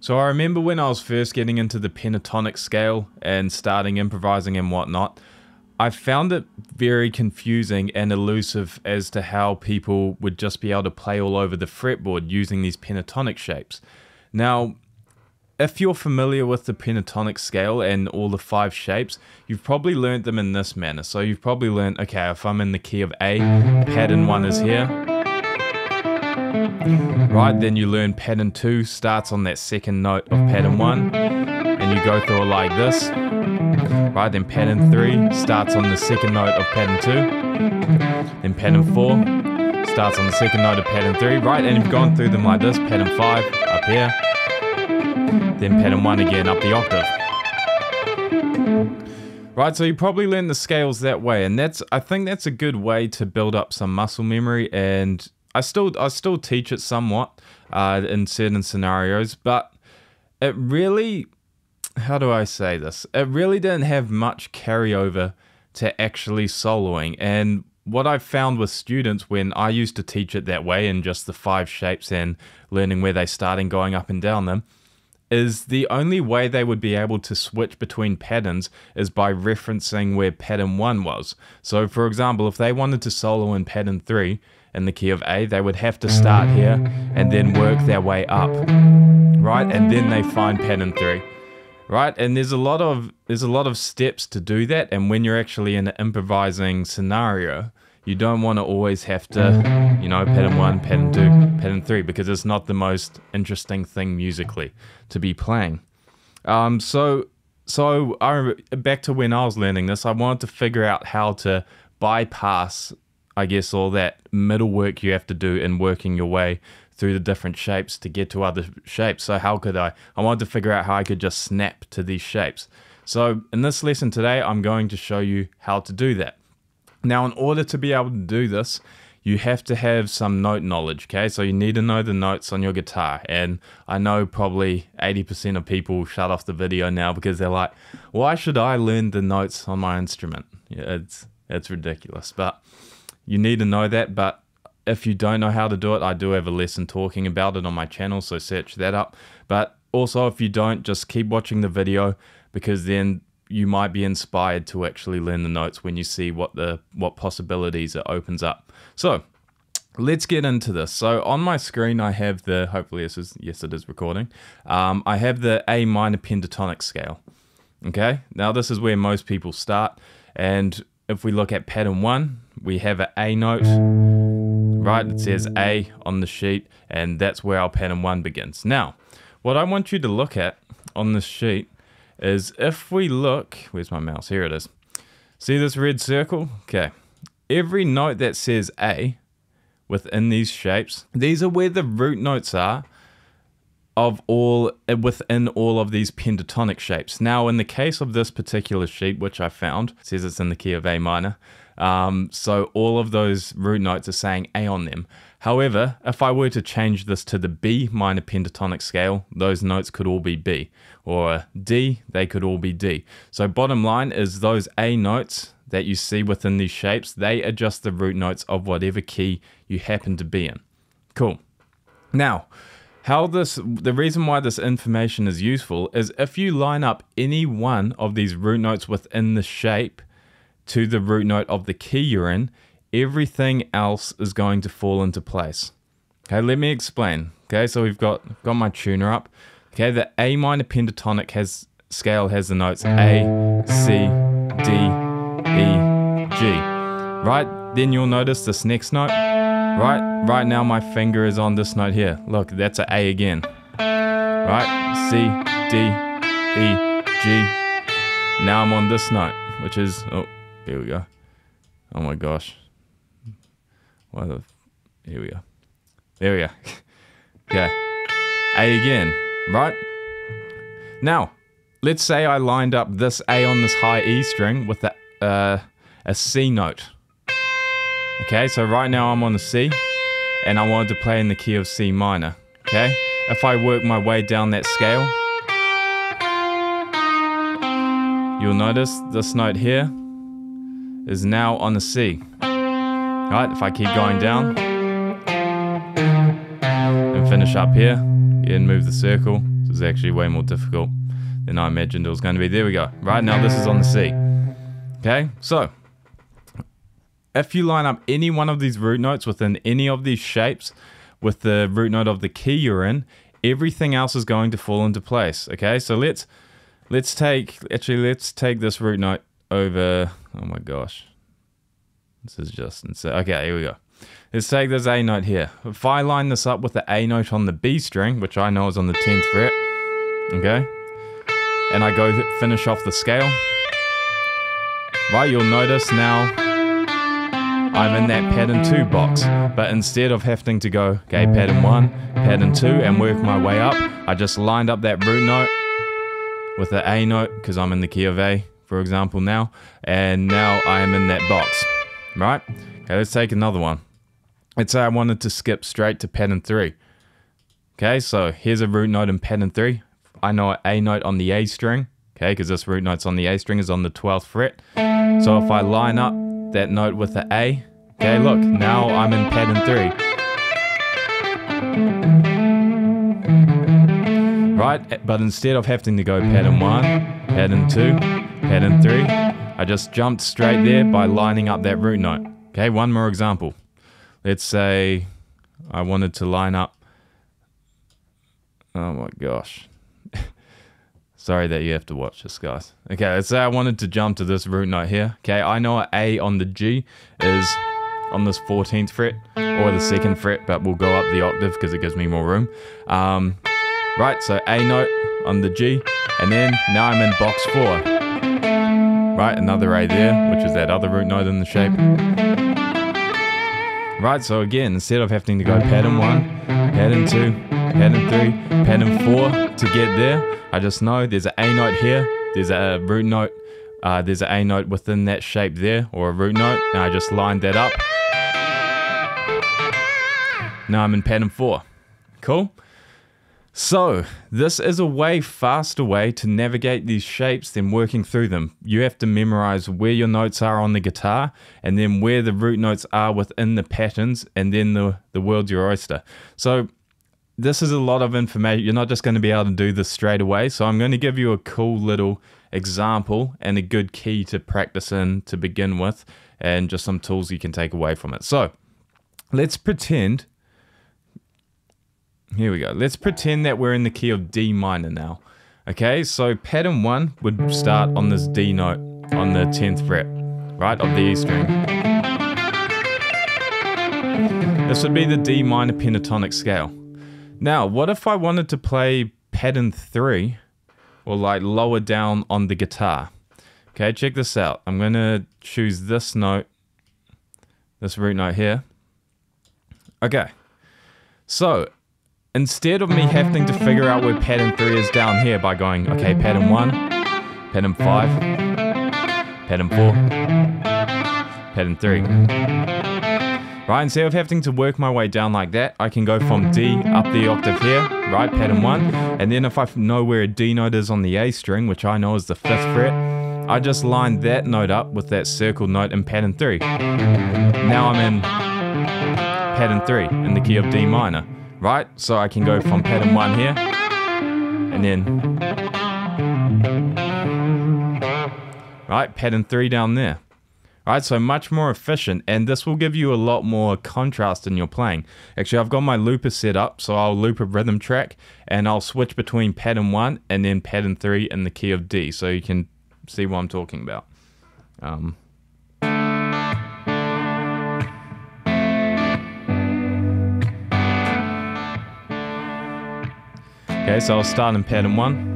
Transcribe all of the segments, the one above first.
So I remember when I was first getting into the pentatonic scale and starting improvising and whatnot, I found it very confusing and elusive as to how people would just be able to play all over the fretboard using these pentatonic shapes. Now, if you're familiar with the pentatonic scale and all the 5 shapes, you've probably learned them in this manner. So you've probably learned, okay, if I'm in the key of A, pattern 1 is here. Right, then you learn pattern 2 starts on that second note of pattern 1, and you go through it like this. Right, then pattern 3 starts on the second note of pattern 2. Then pattern 4 starts on the second note of pattern 3. Right, and you've gone through them like this. Pattern 5 up here. Then pattern 1 again up the octave. Right, so you probably learn the scales that way, and I think that's a good way to build up some muscle memory. And I still teach it somewhat in certain scenarios, but it really, how do I say this? It really didn't have much carryover to actually soloing. And what I've found with students when I used to teach it that way in just the 5 shapes and learning where they start and going up and down them, is the only way they would be able to switch between patterns is by referencing where pattern 1 was. So for example, if they wanted to solo in pattern 3 in the key of A, they would have to start here and then work their way up, right? And then they find pattern 3. Right, and there's a lot of steps to do that, and when you're actually in an improvising scenario, you don't want to always have to, you know, pattern 1, pattern 2, pattern 3, because it's not the most interesting thing musically to be playing. So back to when I was learning this, I wanted to figure out how to bypass, I guess, all that middle work you have to do in working your way through the different shapes to get to other shapes. So how could I wanted to figure out how I could just snap to these shapes. So in this lesson today, I'm going to show you how to do that. Now, in order to be able to do this, you have to have some note knowledge, okay? So you need to know the notes on your guitar. And I know probably 80% of people shut off the video now because they're like, why should I learn the notes on my instrument? Yeah, it's ridiculous, but you need to know that. But if you don't know how to do it, I do have a lesson talking about it on my channel, so search that up. But also, if you don't, just keep watching the video, because then you might be inspired to actually learn the notes when you see what possibilities it opens up. So let's get into this. So on my screen, I have the, hopefully this is, yes it is recording. I have the A minor pentatonic scale. Okay, now this is where most people start. And if we look at pattern 1, we have an A note. Right, it says A on the sheet, and that's where our pattern 1 begins. Now, what I want you to look at on this sheet is, if we look, where's my mouse? Here it is. See this red circle? Okay. Every note that says A within these shapes, these are where the root notes are within all of these pentatonic shapes. Now, in the case of this particular sheet, which I found, it says it's in the key of A minor. So all of those root notes are saying A on them. However, if I were to change this to the B minor pentatonic scale, those notes could all be B. Or D, they could all be D. So bottom line is, those A notes that you see within these shapes, they are just the root notes of whatever key you happen to be in. Cool. Now, the reason why this information is useful is if you line up any one of these root notes within the shape to the root note of the key you're in, everything else is going to fall into place. Okay, let me explain. Okay, so we've got my tuner up. Okay, the A minor pentatonic scale has the notes A, C, D, E, G. Right, then you'll notice this next note. Right now my finger is on this note here. Look, that's an A again. Right, C, D, E, G. Now I'm on this note, which is, oh, here we go. Oh my gosh. Here we go. There we go. Okay. A again, right? Now, let's say I lined up this A on this high E string with a C note. Okay, so right now I'm on the C, and I wanted to play in the key of C minor. Okay, if I work my way down that scale, you'll notice this note here is now on the C. Right, if I keep going down and finish up here and move the circle, was actually way more difficult than I imagined it was going to be. There we go. Right now this is on the C. Okay, so if you line up any one of these root notes within any of these shapes with the root note of the key you're in, everything else is going to fall into place. Okay, so let's take this root note over. Oh my gosh, this is just insane. Okay, here we go. Let's take this A note here. If I line this up with the A note on the B string, which I know is on the 10th fret, okay, and I go finish off the scale, right, you'll notice now I'm in that pattern 2 box, but instead of having to go, okay, pattern 1, pattern 2, and work my way up, I just lined up that root note with the A note, because I'm in the key of A, for example now, and now I am in that box, right? Okay, let's take another one. Let's say I wanted to skip straight to pattern 3. Okay, so here's a root note in pattern 3. I know an A note on the A string, okay, because this root note's on the A string, is on the 12th fret. So if I line up that note with the A, okay, look, now I'm in pattern 3. Right, but instead of having to go pattern 1, pattern 2, pattern 3, I just jumped straight there by lining up that root note. Okay, one more example. Let's say I wanted to line up, oh my gosh. Sorry that you have to watch this, guys. Okay, let's say I wanted to jump to this root note here. Okay, I know an A on the G is on this 14th fret or the 2nd fret, but we'll go up the octave because it gives me more room. Right, so A note on the G, and then now I'm in box 4. Right, another A there, which is that other root note in the shape. Right, so again, instead of having to go pattern 1, pattern 2, pattern 3, pattern 4 to get there, I just know there's an A note here, there's a root note, there's an A note within that shape there, or a root note, and I just lined that up. Now I'm in pattern 4. Cool? So, this is a way faster way to navigate these shapes than working through them. You have to memorize where your notes are on the guitar, and then where the root notes are within the patterns, and then the world's your oyster. So, this is a lot of information. You're not just going to be able to do this straight away, so I'm going to give you a cool little example and a good key to practice in to begin with, and just some tools you can take away from it. So, let's pretend... Here we go. Let's pretend that we're in the key of D minor now. Okay, so pattern 1 would start on this D note on the 10th fret, right, of the E string. This would be the D minor pentatonic scale. Now, what if I wanted to play pattern 3, or like lower down on the guitar? Okay, check this out. I'm going to choose this note, this root note here. Okay, so instead of me having to figure out where pattern 3 is down here by going, okay, pattern 1, pattern 5, pattern 4, pattern 3. Right, instead of having to work my way down like that, I can go from D up the octave here, right, pattern 1, and then if I know where a D note is on the A string, which I know is the 5th fret, I just line that note up with that circled note in pattern 3. Now I'm in pattern 3 in the key of D minor. Right, so I can go from pattern 1 here, and then, right, pattern 3 down there. Right, so much more efficient, and this will give you a lot more contrast in your playing. Actually, I've got my looper set up, so I'll loop a rhythm track, and I'll switch between pattern 1 and then pattern 3 in the key of D, so you can see what I'm talking about. Okay, so I'll start in pattern 1.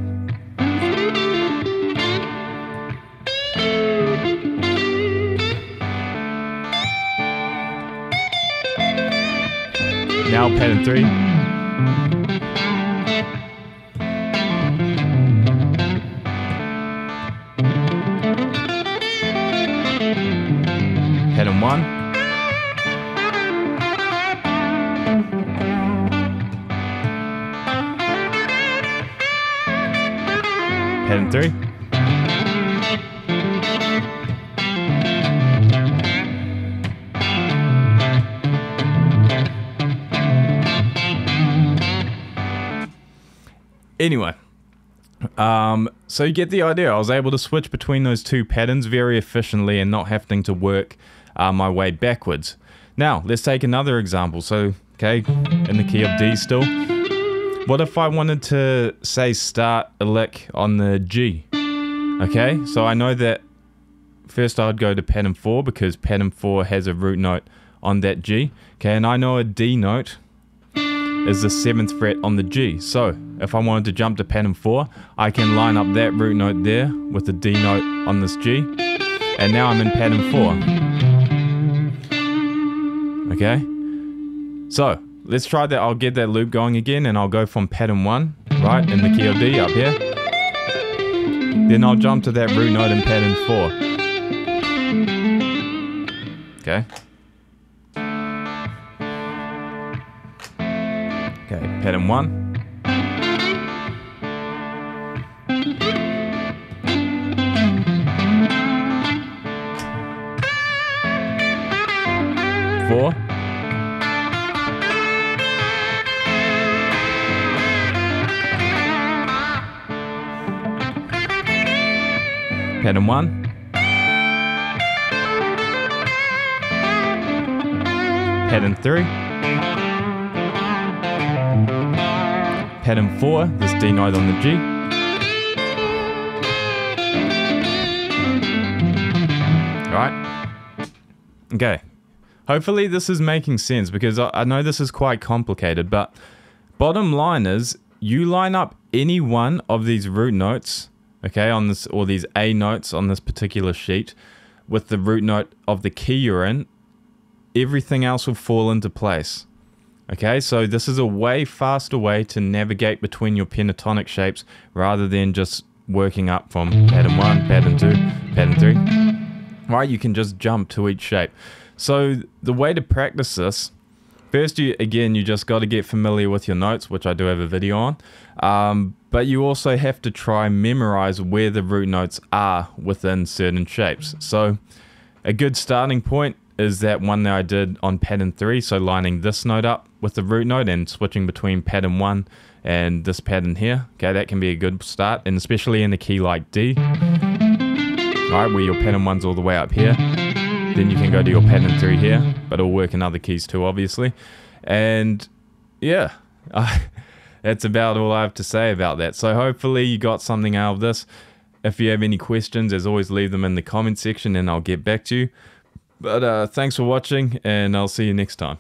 Now pattern 3. Pattern 1. Pattern 3. Anyway, so you get the idea. I was able to switch between those two patterns very efficiently and not having to work my way backwards. Now, let's take another example. So, okay, in the key of D still. What if I wanted to, say, start a lick on the G? Okay, so I know that first I'd go to pattern 4 because pattern 4 has a root note on that G. Okay, and I know a D note is the 7th fret on the G. So if I wanted to jump to pattern 4, I can line up that root note there with the D note on this G. And now I'm in pattern 4. Okay, so let's try that. I'll get that loop going again and I'll go from pattern 1, right, in the key of D up here. Then I'll jump to that root note in pattern 4. Okay. Okay, pattern 1. Four. Pattern 1. Pattern 3. Pattern 4, this D note on the G. Alright. Okay. Hopefully this is making sense because I know this is quite complicated, but bottom line is you line up any one of these root notes, okay, on this, or these A notes on this particular sheet with the root note of the key you're in, everything else will fall into place. Okay, so this is a way faster way to navigate between your pentatonic shapes rather than just working up from pattern 1, pattern 2, pattern 3. Right, you can just jump to each shape. So the way to practice this, first you just got to get familiar with your notes, which I do have a video on. But you also have to try and memorize where the root notes are within certain shapes. So a good starting point is that one that I did on pattern 3, so lining this note up with the root note and switching between pattern 1 and this pattern here. Okay, that can be a good start, and especially in a key like D. Alright, where your pattern 1's all the way up here. Then you can go to your pattern 3 here, but it'll work in other keys too, obviously. And yeah, that's about all I have to say about that. So hopefully you got something out of this. If you have any questions, as always, leave them in the comment section and I'll get back to you. But thanks for watching, and I'll see you next time.